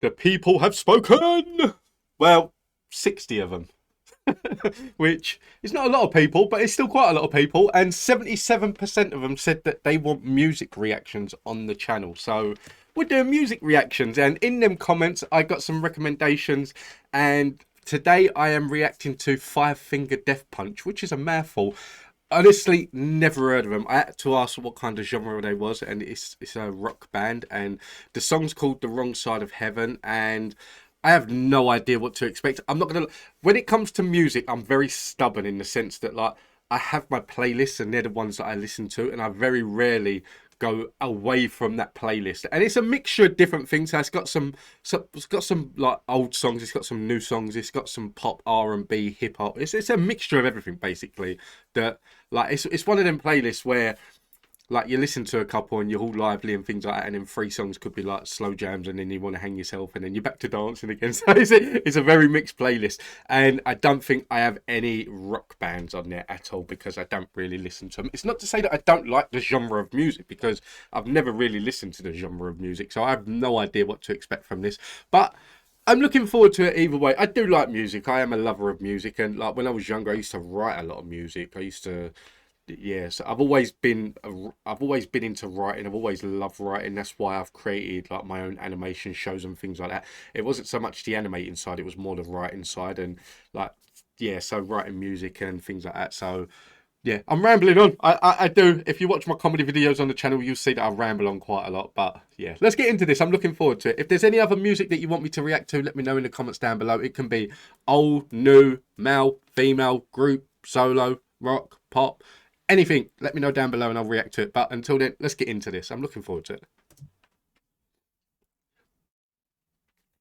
The people have spoken. Well, 60 of them. Which is not a lot of people, but it's still quite a lot of people. And 77% of them said that they want music reactions on the channel. So we're doing music reactions. And in them comments, I got some recommendations. And today I am reacting to Five Finger Death Punch, which is a mouthful. Honestly, never heard of them. I had to ask what kind of genre they was, and it's a rock band, and the song's called The Wrong Side of Heaven, and I have no idea what to expect. I'm not gonna, when it comes to music, I'm very stubborn in the sense that, like, I have my playlists and they're the ones that I listen to, and I very rarely go away from that playlist. And it's a mixture of different things. So it's got some like old songs, it's got some new songs, it's got some pop, R&B, hip hop. It's a mixture of everything basically. That, like, it's one of them playlists where, like, you listen to a couple and you're all lively and things like that, and then 3 songs could be like slow jams, and then you want to hang yourself, and then you're back to dancing again. So it's a very mixed playlist, and I don't think I have any rock bands on there at all because I don't really listen to them. It's not to say that I don't like the genre of music, because I've never really listened to the genre of music, so I have no idea what to expect from this. But I'm looking forward to it either way. I do like music. I am a lover of music, and like when I was younger, I used to write a lot of music. I used to. Yeah, so I've always been into writing. I've always loved writing. That's why I've created like my own animation shows and things like that. It wasn't so much the animating side, it was more the writing side, and like, yeah, so writing music and things like that. So yeah, I'm rambling on. I do. If you watch my comedy videos on the channel, you'll see that I ramble on quite a lot. But yeah, let's get into this. I'm looking forward to it. If there's any other music that you want me to react to, let me know in the comments down below. It can be old, new, male, female, group, solo, rock, pop. Anything, let me know down below and I'll react to it. But until then, let's get into this. I'm looking forward to it.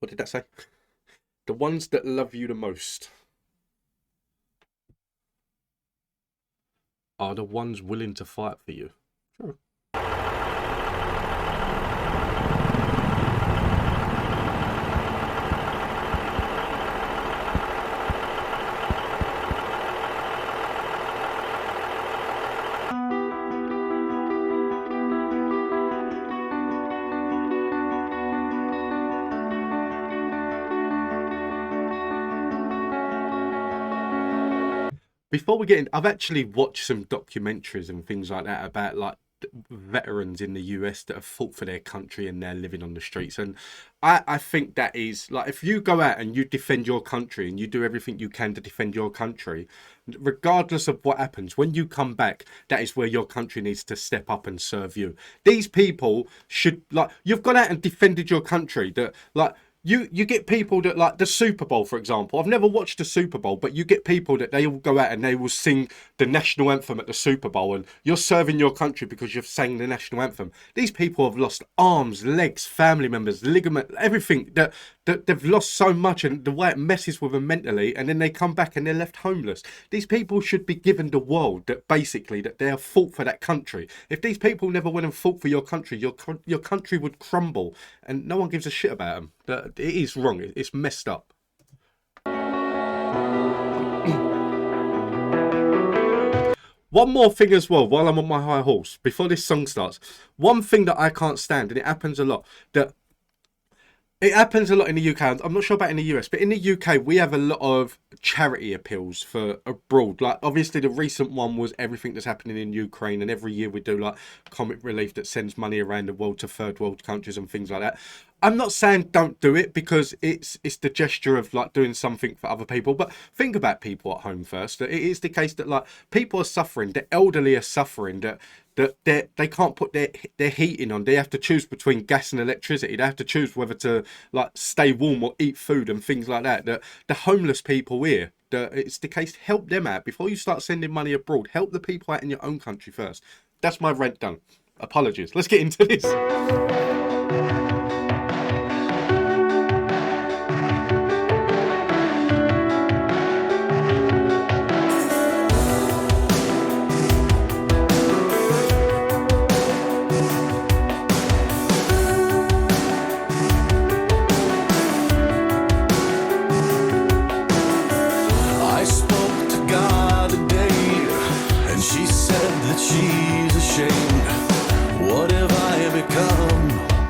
What did that say? The ones that love you the most are the ones willing to fight for you. Sure. Before we get in, I've actually watched some documentaries and things like that about like veterans in the US that have fought for their country and they're living on the streets. And I think that is, like, if you go out and you defend your country and you do everything you can to defend your country, regardless of what happens, when you come back, that is where your country needs to step up and serve you. These people should, like, you've gone out and defended your country. That, like, you get people that, like the Super Bowl, for example. I've never watched the Super Bowl, but you get people that they all go out and they will sing the national anthem at the Super Bowl, and you're serving your country because you've sang the national anthem. These people have lost arms, legs, family members, ligament, everything. That they've lost so much, and the way it messes with them mentally, and then they come back and they're left homeless. These people should be given the world, that basically that they have fought for that country. If these people never went and fought for your country, your country would crumble, and no one gives a shit about them. It is wrong. It's messed up. One more thing as well, while I'm on my high horse, before this song starts. One thing that I can't stand, and it happens a lot, it happens a lot in the UK. I'm not sure about in the US, but in the UK, we have a lot of charity appeals for abroad. Like, obviously, the recent one was everything that's happening in Ukraine. And every year we do, like, comic relief that sends money around the world to third world countries and things like that. I'm not saying don't do it, because it's the gesture of, like, doing something for other people. But think about people at home first. That it is the case that, like, people are suffering. The elderly are suffering. That they can't put their heating on. They have to choose between gas and electricity. They have to choose whether to, like, stay warm or eat food and things like that. The homeless people here, it's the case, help them out before you start sending money abroad. Help the people out in your own country first. That's my rant done. Apologies. Let's get into this. She's ashamed. What have I become?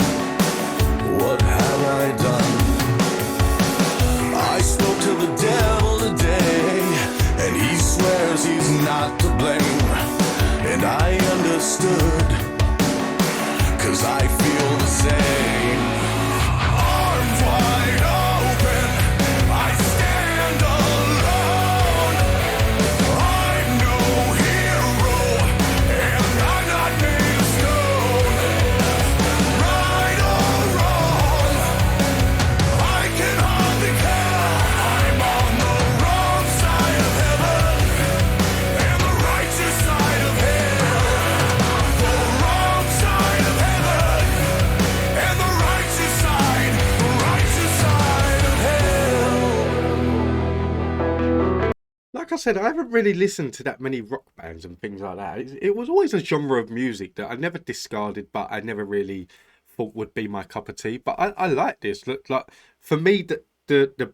like I said, I haven't really listened to that many rock bands and things like that. It was always a genre of music that I never discarded, but I never really thought would be my cup of tea. But I like this. Look, like for me, the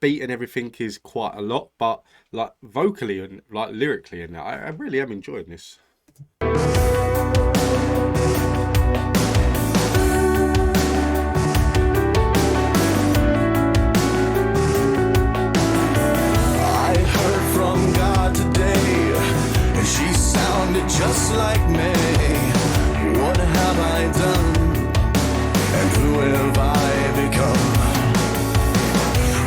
beat and everything is quite a lot, but like vocally and like lyrically and that, I really am enjoying this. I heard from God today, and she sounded just like me. What have I done? And who have I become?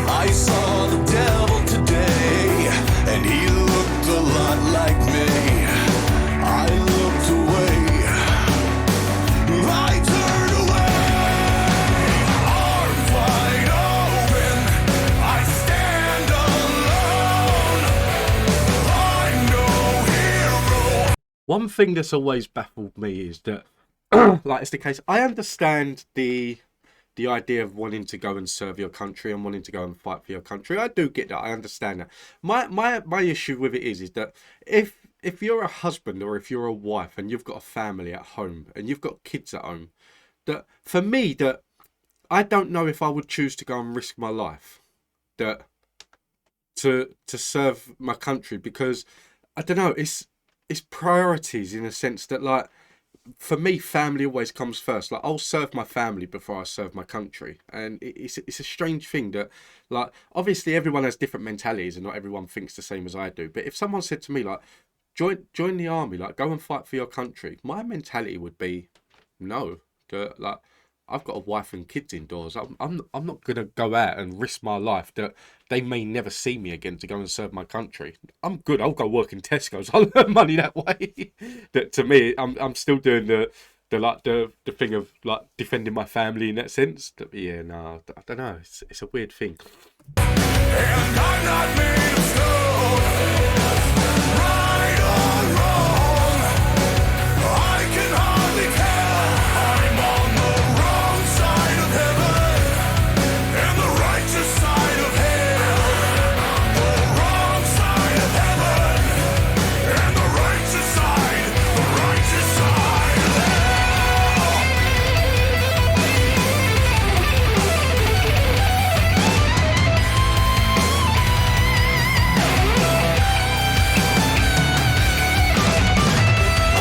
I saw the devil today, and he looked a lot like me. I looked away. I turned away. Arms wide open. I stand alone. I'm no hero. One thing that's always baffled me is that, like it's the case, I understand the idea of wanting to go and serve your country and wanting to go and fight for your country. I do get that. I understand that. My issue with it is that if you're a husband or if you're a wife and you've got a family at home and you've got kids at home, that for me that I don't know if I would choose to go and risk my life that to serve my country, because I don't know, it's priorities in a sense that, like, for me, family always comes first. Like, I'll serve my family before I serve my country, and it's a strange thing that, like, obviously everyone has different mentalities, and not everyone thinks the same as I do. But if someone said to me like, join the army, like go and fight for your country, my mentality would be no. That, like, I've got a wife and kids indoors. I'm not gonna go out and risk my life that they may never see me again to go and serve my country. I'm good. I'll go work in Tesco's. I'll earn money that way. That to me, I'm still doing the thing of like defending my family in that sense. But yeah, no, I don't know. It's a weird thing. And I'm not made of stone. Right or wrong, I can hardly tell. I'm on the wrong side of heaven and the righteous side of hell. The wrong side of heaven and the righteous side of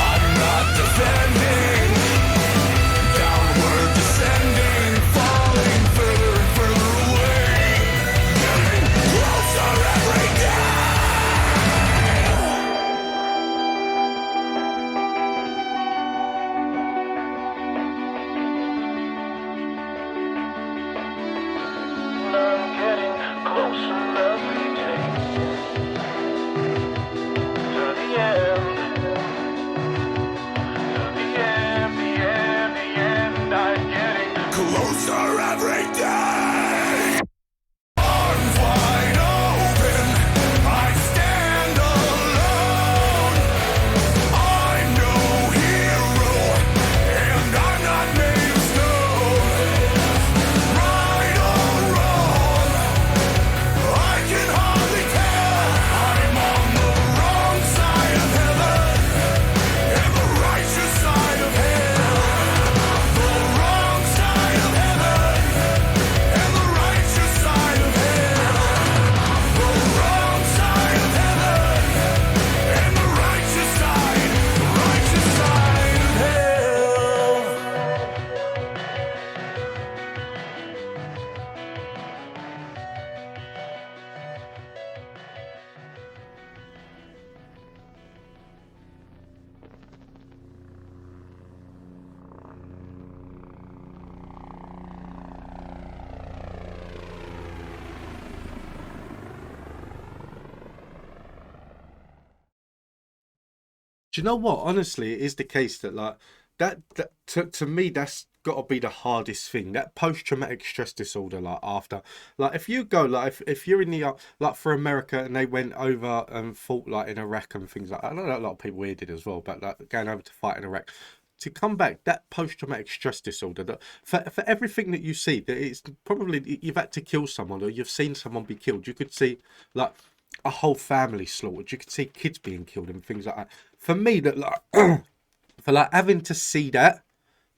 I'm not defending, downward descending, falling further and further away, getting closer every day. I'm getting closer every day to the end. I'm getting closer every day. Arms wide open, I stand alone. I'm no hero, and I'm not made of stone. Right or wrong, I can hardly tell. I'm on the wrong side of heaven and the righteous side of hell. The wrong side of heaven and the righteous side of hell. The wrong side of heaven and the righteous side of hell. Do you know what? Honestly, it is the case that like that to me that's got to be the hardest thing. That post-traumatic stress disorder, like after, like if you go like if you're in the like for America and they went over and fought like in Iraq and things like that. I know that a lot of people here did as well, but like going over to fight in Iraq. To come back, that post-traumatic stress disorder, that for everything that you see, that it's probably you've had to kill someone or you've seen someone be killed. You could see like a whole family slaughtered. You could see kids being killed and things like that. For me, that like for like having to see that,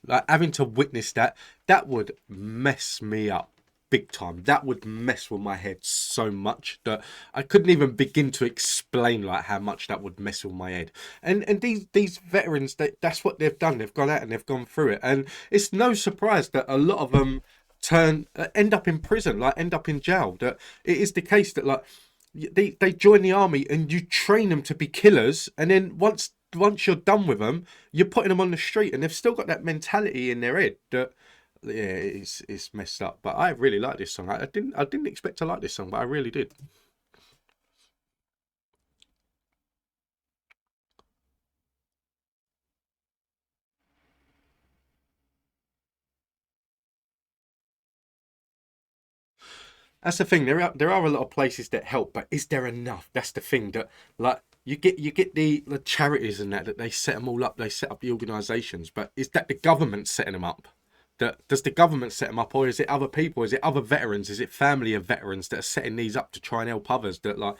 like having to witness that, that would mess me up big time. That would mess with my head so much that I couldn't even begin to explain like how much that would mess with my head. And these veterans, that's what they've done. They've gone out and they've gone through it, and it's no surprise that a lot of them end up in prison, like end up in jail. That it is the case that like they join the army and you train them to be killers, and then once you're done with them, you're putting them on the street, and they've still got that mentality in their head that yeah, it's messed up. But I really like this song. I didn't expect to like this song, but I really did. That's the thing. There are a lot of places that help, but is there enough? That's the thing. That like you get the charities and that they set them all up. They set up the organisations, but is that the government setting them up? That does the government set them up, or is it other people? Is it other veterans? Is it family of veterans that are setting these up to try and help others? That like,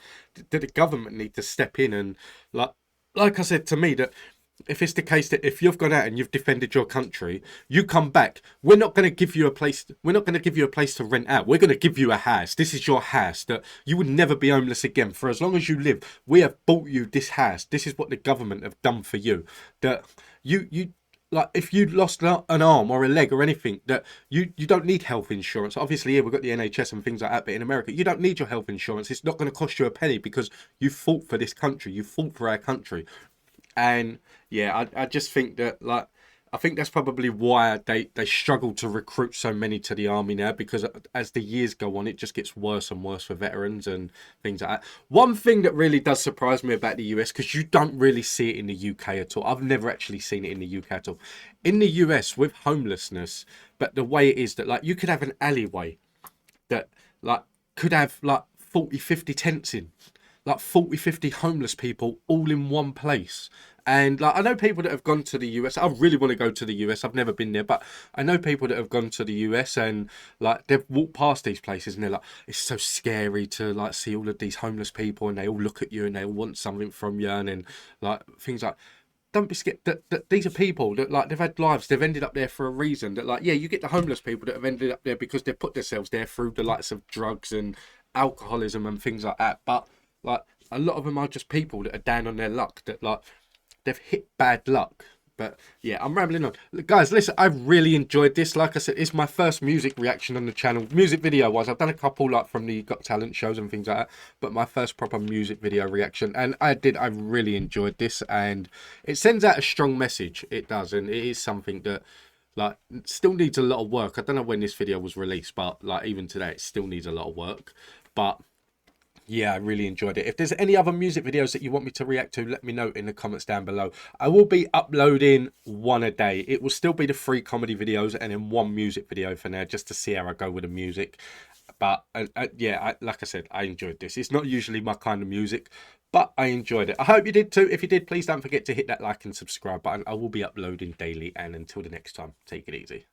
did the government need to step in and like I said to me that if it's the case that if you've gone out and you've defended your country, you come back, we're not going to give you a place. We're not going to give you a place to rent out. We're going to give you a house. This is your house. That you would never be homeless again for as long as you live. We have bought you this house. This is what the government have done for you. That you like if you lost an arm or a leg or anything, that you don't need health insurance. Obviously, here we've got the NHS and things like that, but in America, you don't need your health insurance. It's not going to cost you a penny because you fought for this country. You fought for our country. And yeah, I just think that like I think that's probably why they struggle to recruit so many to the army now, because as the years go on, it just gets worse and worse for veterans and things like that. One thing that really does surprise me about the US, because you don't really see it in the UK at all. I've never actually seen it in the UK at all. In the US with homelessness, but the way it is that like you could have an alleyway that like could have like 40, 50 tents in, like 40, 50 homeless people all in one place. And like I know people that have gone to the US. I really want to go to the US. I've never been there, but I know people that have gone to the US and like they've walked past these places and they're like, it's so scary to like see all of these homeless people and they all look at you and they all want something from you and then like things like don't be scared that these are people that like they've had lives, they've ended up there for a reason. That like yeah, you get the homeless people that have ended up there because they've put themselves there through the likes of drugs and alcoholism and things like that. But like a lot of them are just people that are down on their luck, that like they've hit bad luck. But yeah, I'm rambling on. Look, guys, listen, I've really enjoyed this. Like I said, it's my first music reaction on the channel. Music video wise, I've done a couple like from the Got Talent shows and things like that, but my first proper music video reaction. And I really enjoyed this, and it sends out a strong message. It does, and it is something that like still needs a lot of work. I don't know when this video was released, but like even today, it still needs a lot of work. But yeah, I really enjoyed it. If there's any other music videos that you want me to react to, let me know in the comments down below. I will be uploading one a day. It will still be the 3 comedy videos and then 1 music video for now, just to see how I go with the music. But yeah, like I said, I enjoyed this. It's not usually my kind of music, but I enjoyed it. I hope you did too. If you did, please don't forget to hit that like and subscribe button. I will be uploading daily, and until the next time, take it easy.